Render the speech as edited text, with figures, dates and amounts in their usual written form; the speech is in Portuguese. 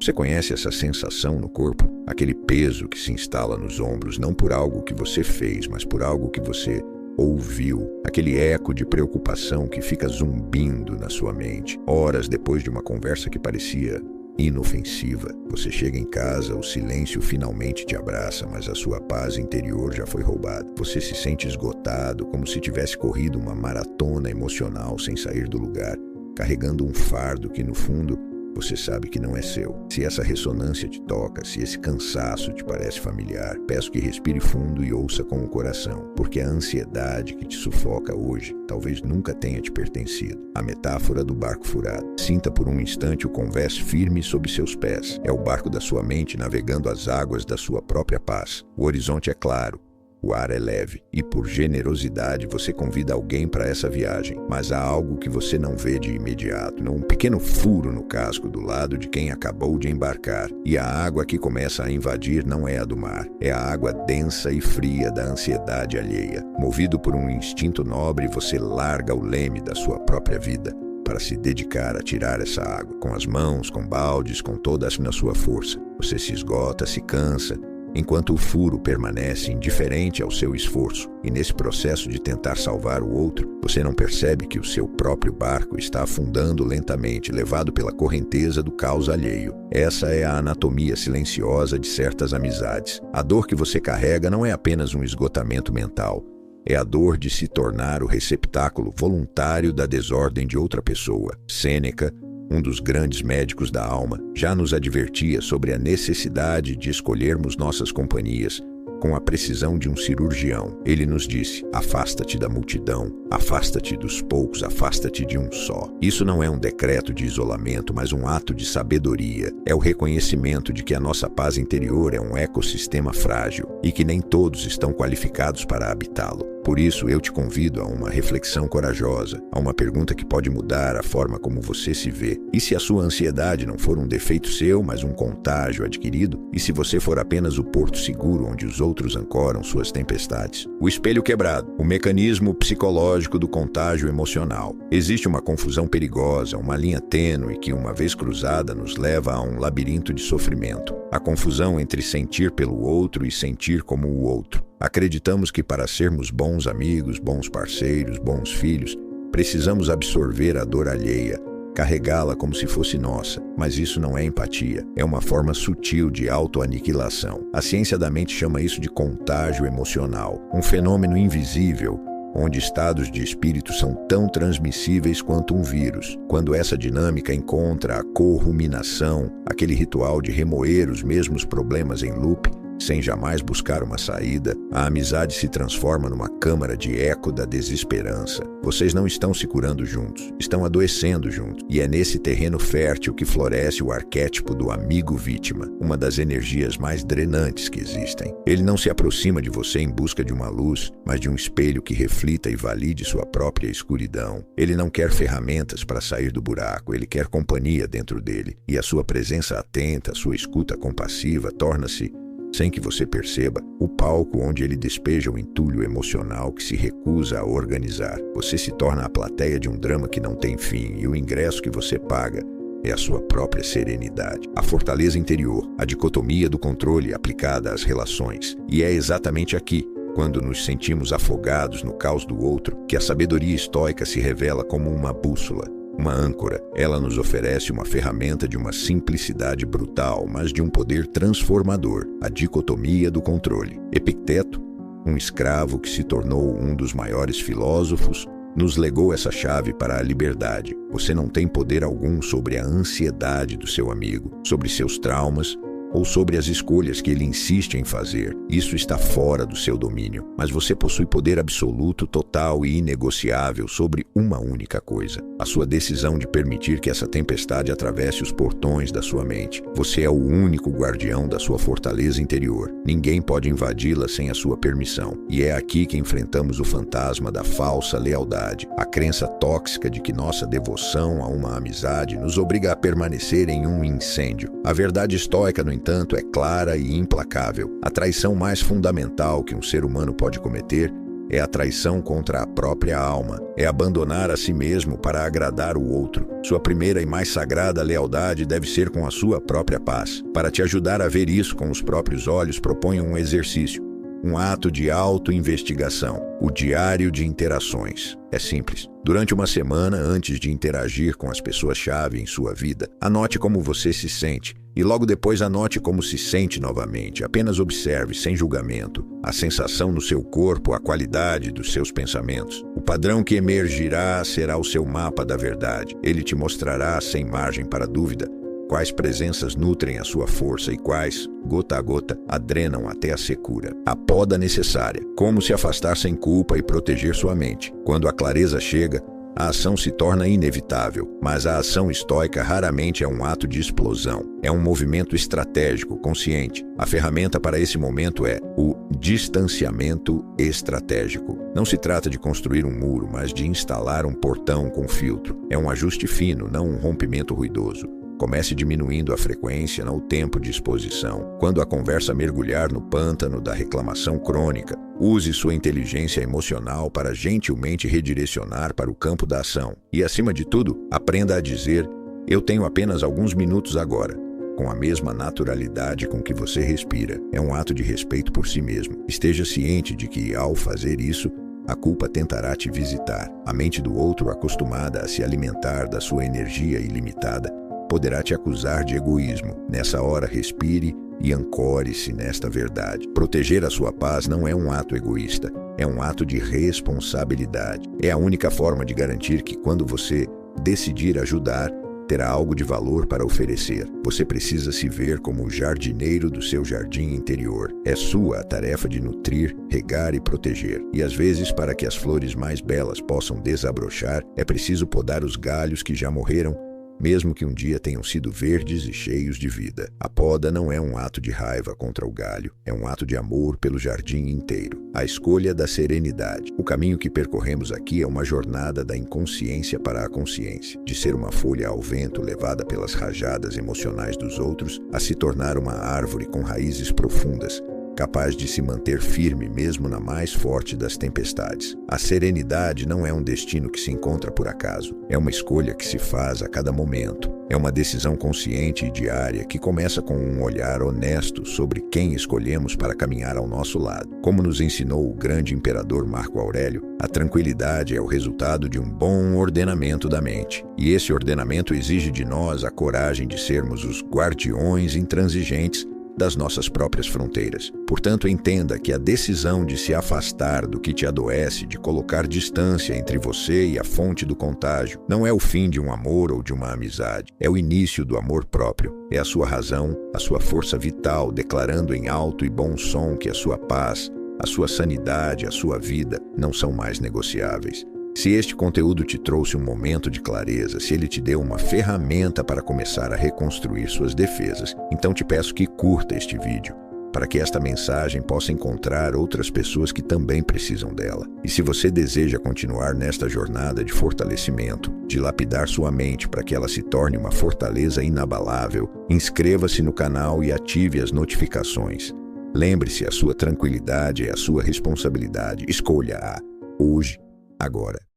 Você conhece essa sensação no corpo? Aquele peso que se instala nos ombros, não por algo que você fez, mas por algo que você ouviu. Aquele eco de preocupação que fica zumbindo na sua mente. Horas depois de uma conversa que parecia inofensiva, você chega em casa, o silêncio finalmente te abraça, mas a sua paz interior já foi roubada. Você se sente esgotado, como se tivesse corrido uma maratona emocional sem sair do lugar, carregando um fardo que, no fundo, você sabe que não é seu. Se essa ressonância te toca, se esse cansaço te parece familiar, peço que respire fundo e ouça com o coração, porque a ansiedade que te sufoca hoje talvez nunca tenha te pertencido. A metáfora do barco furado. Sinta por um instante o convés firme sob seus pés. É o barco da sua mente navegando as águas da sua própria paz. O horizonte é claro. O ar é leve e, por generosidade, você convida alguém para essa viagem. Mas há algo que você não vê de imediato, um pequeno furo no casco do lado de quem acabou de embarcar. E a água que começa a invadir não é a do mar, é a água densa e fria da ansiedade alheia. Movido por um instinto nobre, você larga o leme da sua própria vida para se dedicar a tirar essa água. Com as mãos, com baldes, com toda a sua força. Você se esgota, se cansa, enquanto o furo permanece indiferente ao seu esforço. E nesse processo de tentar salvar o outro, você não percebe que o seu próprio barco está afundando lentamente, levado pela correnteza do caos alheio. Essa é a anatomia silenciosa de certas amizades. A dor que você carrega não é apenas um esgotamento mental. É a dor de se tornar o receptáculo voluntário da desordem de outra pessoa. Sêneca, um dos grandes médicos da alma, já nos advertia sobre a necessidade de escolhermos nossas companhias com a precisão de um cirurgião. Ele nos disse: afasta-te da multidão, afasta-te dos poucos, afasta-te de um só. Isso não é um decreto de isolamento, mas um ato de sabedoria. É o reconhecimento de que a nossa paz interior é um ecossistema frágil e que nem todos estão qualificados para habitá-lo. Por isso, eu te convido a uma reflexão corajosa, a uma pergunta que pode mudar a forma como você se vê. E se a sua ansiedade não for um defeito seu, mas um contágio adquirido? E se você for apenas o porto seguro onde os outros ancoram suas tempestades? O espelho quebrado, o mecanismo psicológico do contágio emocional. Existe uma confusão perigosa, uma linha tênue que, uma vez cruzada, nos leva a um labirinto de sofrimento. A confusão entre sentir pelo outro e sentir como o outro. Acreditamos que para sermos bons amigos, bons parceiros, bons filhos, precisamos absorver a dor alheia, carregá-la como se fosse nossa. Mas isso não é empatia, é uma forma sutil de autoaniquilação. A ciência da mente chama isso de contágio emocional, um fenômeno invisível, onde estados de espírito são tão transmissíveis quanto um vírus. Quando essa dinâmica encontra a corruminação, aquele ritual de remoer os mesmos problemas em loop, sem jamais buscar uma saída, a amizade se transforma numa câmara de eco da desesperança. Vocês não estão se curando juntos, estão adoecendo juntos. E é nesse terreno fértil que floresce o arquétipo do amigo vítima, uma das energias mais drenantes que existem. Ele não se aproxima de você em busca de uma luz, mas de um espelho que reflita e valide sua própria escuridão. Ele não quer ferramentas para sair do buraco, ele quer companhia dentro dele. E a sua presença atenta, a sua escuta compassiva, torna-se, sem que você perceba, o palco onde ele despeja o entulho emocional que se recusa a organizar. Você se torna a plateia de um drama que não tem fim, e o ingresso que você paga é a sua própria serenidade. A fortaleza interior, a dicotomia do controle aplicada às relações. E é exatamente aqui, quando nos sentimos afogados no caos do outro, que a sabedoria estoica se revela como uma bússola. Uma âncora. Ela nos oferece uma ferramenta de uma simplicidade brutal, mas de um poder transformador, a dicotomia do controle. Epicteto, um escravo que se tornou um dos maiores filósofos, nos legou essa chave para a liberdade. Você não tem poder algum sobre a ansiedade do seu amigo, sobre seus traumas, ou sobre as escolhas que ele insiste em fazer. Isso está fora do seu domínio, mas você possui poder absoluto, total e inegociável sobre uma única coisa: a sua decisão de permitir que essa tempestade atravesse os portões da sua mente. Você é o único guardião da sua fortaleza interior. Ninguém pode invadi-la sem a sua permissão. E é aqui que enfrentamos o fantasma da falsa lealdade, a crença tóxica de que nossa devoção a uma amizade nos obriga a permanecer em um incêndio. A verdade estoica, no entanto, é clara e implacável. A traição mais fundamental que um ser humano pode cometer É a traição contra a própria alma. É abandonar a si mesmo para agradar o outro. Sua primeira e mais sagrada lealdade deve ser com a sua própria paz. Para te ajudar a ver isso com os próprios olhos, proponho um exercício. Um ato de auto-investigação, o diário de interações. É simples. Durante uma semana, antes de interagir com as pessoas-chave em sua vida, anote como você se sente e logo depois anote como se sente novamente. Apenas observe, sem julgamento, a sensação no seu corpo, a qualidade dos seus pensamentos. O padrão que emergirá será o seu mapa da verdade. Ele te mostrará, sem margem para dúvida, quais presenças nutrem a sua força e quais, gota a gota, a drenam até a secura. A poda necessária. Como se afastar sem culpa e proteger sua mente. Quando a clareza chega, a ação se torna inevitável, mas a ação estoica raramente é um ato de explosão. É um movimento estratégico, consciente. A ferramenta para esse momento é o distanciamento estratégico. Não se trata de construir um muro, mas de instalar um portão com filtro. É um ajuste fino, não um rompimento ruidoso. Comece diminuindo a frequência, não o tempo de exposição. Quando a conversa mergulhar no pântano da reclamação crônica, use sua inteligência emocional para gentilmente redirecionar para o campo da ação. E, acima de tudo, aprenda a dizer: eu tenho apenas alguns minutos agora, com a mesma naturalidade com que você respira. É um ato de respeito por si mesmo. Esteja ciente de que, ao fazer isso, a culpa tentará te visitar. A mente do outro, acostumada a se alimentar da sua energia ilimitada, poderá te acusar de egoísmo. Nessa hora, respire e ancore-se nesta verdade. Proteger a sua paz não é um ato egoísta, é um ato de responsabilidade. É a única forma de garantir que, quando você decidir ajudar, terá algo de valor para oferecer. Você precisa se ver como o jardineiro do seu jardim interior. É sua a tarefa de nutrir, regar e proteger. E às vezes, para que as flores mais belas possam desabrochar, é preciso podar os galhos que já morreram, mesmo que um dia tenham sido verdes e cheios de vida. A poda não é um ato de raiva contra o galho, é um ato de amor pelo jardim inteiro. A escolha da serenidade. O caminho que percorremos aqui é uma jornada da inconsciência para a consciência, de ser uma folha ao vento levada pelas rajadas emocionais dos outros, a se tornar uma árvore com raízes profundas, capaz de se manter firme mesmo na mais forte das tempestades. A serenidade não é um destino que se encontra por acaso. É uma escolha que se faz a cada momento. É uma decisão consciente e diária que começa com um olhar honesto sobre quem escolhemos para caminhar ao nosso lado. Como nos ensinou o grande imperador Marco Aurélio, a tranquilidade é o resultado de um bom ordenamento da mente. E esse ordenamento exige de nós a coragem de sermos os guardiões intransigentes das nossas próprias fronteiras. Portanto, entenda que a decisão de se afastar do que te adoece, de colocar distância entre você e a fonte do contágio, não é o fim de um amor ou de uma amizade. É o início do amor próprio. É a sua razão, a sua força vital, declarando em alto e bom som que a sua paz, a sua sanidade, a sua vida não são mais negociáveis. Se este conteúdo te trouxe um momento de clareza, se ele te deu uma ferramenta para começar a reconstruir suas defesas, então te peço que curta este vídeo, para que esta mensagem possa encontrar outras pessoas que também precisam dela. E se você deseja continuar nesta jornada de fortalecimento, de lapidar sua mente para que ela se torne uma fortaleza inabalável, inscreva-se no canal e ative as notificações. Lembre-se, a sua tranquilidade é a sua responsabilidade. Escolha-a hoje, agora.